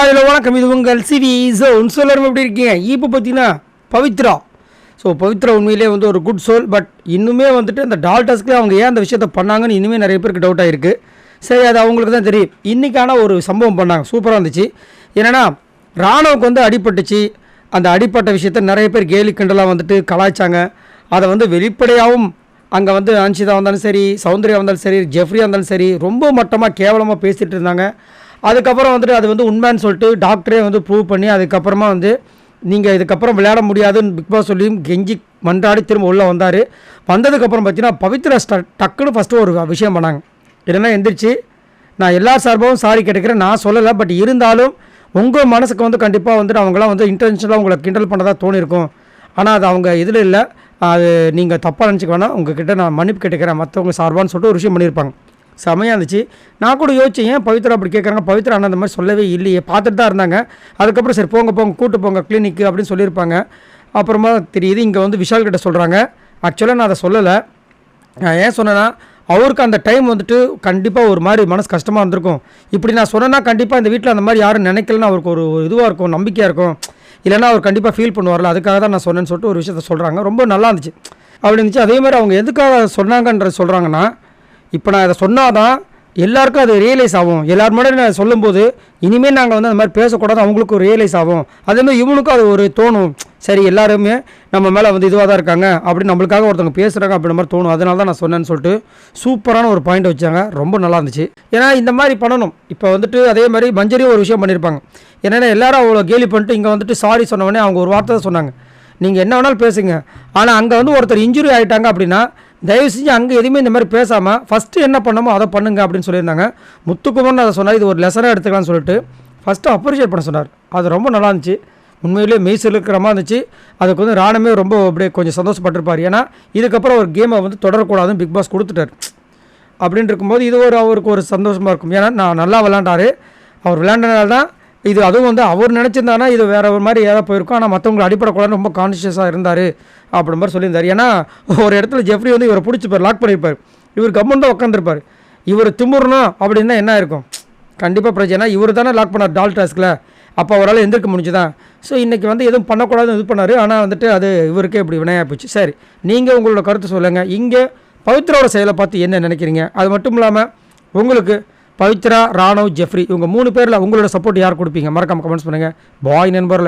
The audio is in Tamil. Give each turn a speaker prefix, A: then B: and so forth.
A: ஹலோ வணக்கம், இது உங்கள் சிவி ஜோன். எல்லாரும் எப்படி இருக்கீங்க? இப்போ பார்த்தீங்கன்னா பவித்ரா. பவித்ரா உண்மையிலே வந்து ஒரு குட் சோல். பட் இன்னுமே வந்துட்டு அந்த டால்டஸ்க்கு அவங்க ஏன் அந்த விஷயத்த பண்ணாங்கன்னு இன்னுமே நிறைய பேருக்கு டவுட் ஆகிருக்கு. சரி, அது அவங்களுக்கு தான் தெரியும். இன்றைக்கான ஒரு சம்பவம் பண்ணாங்க, சூப்பராக இருந்துச்சு. என்னென்னா, ராணுவுக்கு வந்து அடிபட்டுச்சு. அந்த அடிப்பட்ட விஷயத்த நிறைய பேர் கேலி கிண்டலாக வந்துட்டு கலாய்ச்சாங்க. அதை வந்து வெளிப்படையாகவும் அங்கே வந்து அன்ஷிதா வந்தாலும் சரி, சௌந்தர்யா வந்தாலும் சரி, ஜெஃப்ரியாக இருந்தாலும் சரி, ரொம்ப மட்டமாக கேவலமாக பேசிகிட்டு இருந்தாங்க. அதுக்கப்புறம் வந்துட்டு அது வந்து உண்மைன்னு சொல்லிட்டு டாக்டரே வந்து ப்ரூவ் பண்ணி அதுக்கப்புறமா வந்து நீங்கள் இதுக்கப்புறம் விளையாட முடியாதுன்னு பிக் பாஸ் சொல்லியும் கெஞ்சி மன்றாடி திரும்ப உள்ளே வந்தார். வந்ததுக்கப்புறம் பார்த்தீங்கன்னா பவித்ரா டக்குன்னு ஃபஸ்ட்டு ஒரு விஷயம் பண்ணாங்க. இல்லைன்னா எந்திரிச்சு, நான் எல்லா சார்பாகவும் சாரி கேட்டுக்கிறேன், நான் சொல்லலை, பட் இருந்தாலும் உங்கள் மனசுக்கு வந்து கண்டிப்பாக வந்துட்டு அவங்களாம் வந்து இன்டென்ஷனலாக உங்களை கிண்டல் பண்ணதாக தோணியிருக்கும். ஆனால் அது அவங்க இதில் இல்லை, அது நீங்கள் தப்பாக நினச்சிக்க வேணாம், உங்ககிட்ட நான் மன்னிப்பு கேட்டுக்கிறேன் மற்றவங்க சார்பான்னு சொல்லிட்டு ஒரு விஷயம் பண்ணியிருப்பாங்க. செமையாக இருந்துச்சு. நான் கூட யோசிச்சேன், ஏன் பவித்ரா அப்படி கேட்குறாங்க, பவித்ரா அண்ணா அந்த மாதிரி சொல்லவே இல்லையே, பார்த்துட்டு தான் இருந்தாங்க. அதுக்கப்புறம் சரி போங்க கூட்டு போங்க கிளினிக்கு அப்படின்னு சொல்லியிருப்பாங்க. அப்புறமா தெரியுது இங்கே வந்து விஷால் கிட்ட சொல்கிறாங்க. ஆக்சுவலாக நான் அதை சொல்லலை. நான் ஏன் சொன்னேன்னா, அவருக்கு அந்த டைம் வந்துட்டு கண்டிப்பாக ஒரு மாதிரி மனசு கஷ்டமாக இருந்திருக்கும். இப்படி நான் சொன்னேன்னா கண்டிப்பாக இந்த வீட்டில் அந்த மாதிரி யாரும் நினைக்கலன்னு அவருக்கு ஒரு இதுவாக இருக்கும், நம்பிக்கையாக இருக்கும். இல்லைனா அவர் கண்டிப்பாக ஃபீல் பண்ணுவார்ல, அதுக்காக தான் நான் சொன்னேன்னு சொல்லிட்டு ஒரு விஷயத்த சொல்கிறாங்க. ரொம்ப நல்லா இருந்துச்சு அப்படி இருந்துச்சு. அதே மாதிரி அவங்க எதுக்காக சொன்னாங்கன்ற சொல்கிறாங்கன்னா, இப்போ நான் இதை சொன்னால் தான் எல்லாருக்கும் அது ரியலைஸ் ஆகும். எல்லோரும் முன்னாடி நான் சொல்லும்போது இனிமேல் நாங்கள் வந்து அந்த மாதிரி பேசக்கூடாது, அவங்களுக்கும் ரியலைஸ் ஆகும். அதேமாதிரி இவனுக்கும் அது ஒரு தோணும், சரி எல்லாருமே நம்ம மேலே வந்து இதுவாக தான் இருக்காங்க அப்படின்னு நம்மளுக்காக ஒருத்தவங்க பேசுகிறாங்க அப்படின்ற மாதிரி தோணும். அதனால தான் நான் சொன்னேன்னு சொல்லிட்டு சூப்பரான ஒரு பாயிண்ட் வச்சாங்க. ரொம்ப நல்லா இருந்துச்சு. ஏன்னா இந்த மாதிரி பண்ணணும். இப்போ வந்துட்டு அதே மாதிரி மஞ்சரியும் ஒரு விஷயம் பண்ணியிருப்பாங்க. ஏன்னா எல்லாரும் அவ்வளோ கேலி பண்ணிட்டு இங்கே வந்துட்டு சாரி சொன்னவொடனே அவங்க ஒரு வார்த்தை தான் சொன்னாங்க, நீங்கள் என்ன வேணாலும் பேசுங்க, ஆனால் அங்கே வந்து ஒருத்தர் இன்ஜுரி ஆகிட்டாங்க அப்படின்னா தயவு செஞ்சு அங்கே எதுவுமே இந்த மாதிரி பேசாமல் ஃபஸ்ட்டு என்ன பண்ணமோ அதை பண்ணுங்க அப்படின்னு சொல்லியிருந்தாங்க. முத்துக்குமார்னு அதை சொன்னார், இது ஒரு லெசனாக எடுத்துக்கலாம்னு சொல்லிட்டு ஃபஸ்ட்டு அப்ரிஷியேட் பண்ண சொன்னார். அது ரொம்ப நல்லா இருந்துச்சு. உண்மையிலேயே மெய்சில் இருக்கிற மாதிரி இருந்துச்சு. அதுக்கு வந்து ராணுமே ரொம்ப அப்படியே கொஞ்சம் சந்தோஷப்பட்டிருப்பார். ஏன்னா இதுக்கப்புறம் ஒரு கேமை வந்து தொடரக்கூடாதுன்னு பிக் பாஸ் கொடுத்துட்டார். அப்படின்னு இருக்கும்போது இது ஒரு அவருக்கு ஒரு சந்தோஷமாக இருக்கும். ஏன்னா நான் நல்லா விளாண்டாரு, அவர் விளையாண்டனால தான் இது. அதுவும் வந்து அவர் நினச்சிருந்தானா இது வேறு ஒரு மாதிரி ஏதாவது போயிருக்கும். ஆனால் மற்றவங்களை அடிப்படக்கூடாதுன்னு ரொம்ப கான்ஷியஸாக இருந்தார் அப்படி மாதிரி சொல்லியிருந்தார். ஏன்னா ஒரு இடத்துல ஜெஃப்ரி வந்து இவரை பிடிச்சிப்பார், லாக் பண்ணியிருப்பார். இவர் கம்மன் தான் உட்காந்துருப்பார். இவர் திமுறணும் அப்படின்னா என்ன இருக்கும், கண்டிப்பாக பிரச்சனை. இவர் தானே லாக் பண்ணார் டால்டாஸ்கில், அப்போ அவரால் எந்திரிக்க முடிஞ்சுதான். ஸோ இன்றைக்கி வந்து எதுவும் பண்ணக்கூடாதுன்னு இது பண்ணார். ஆனால் வந்துட்டு அது இவருக்கே இப்படி வினையாக போச்சு. சரி, நீங்கள் உங்களோட கருத்து சொல்லுங்கள். இங்கே பவித்ராவோட செயலை பார்த்து என்ன நினைக்கிறீங்க? அது மட்டும் இல்லாமல் உங்களுக்கு பவித்ரா, ராணவ், ஜெஃப்ரி இவங்க 3 பேரில் உங்களோட சப்போர்ட் யார் கொடுப்பீங்க? மறக்காமல் கமெண்ட்ஸ் பண்ணுங்கள். பாய் நண்பர்களே.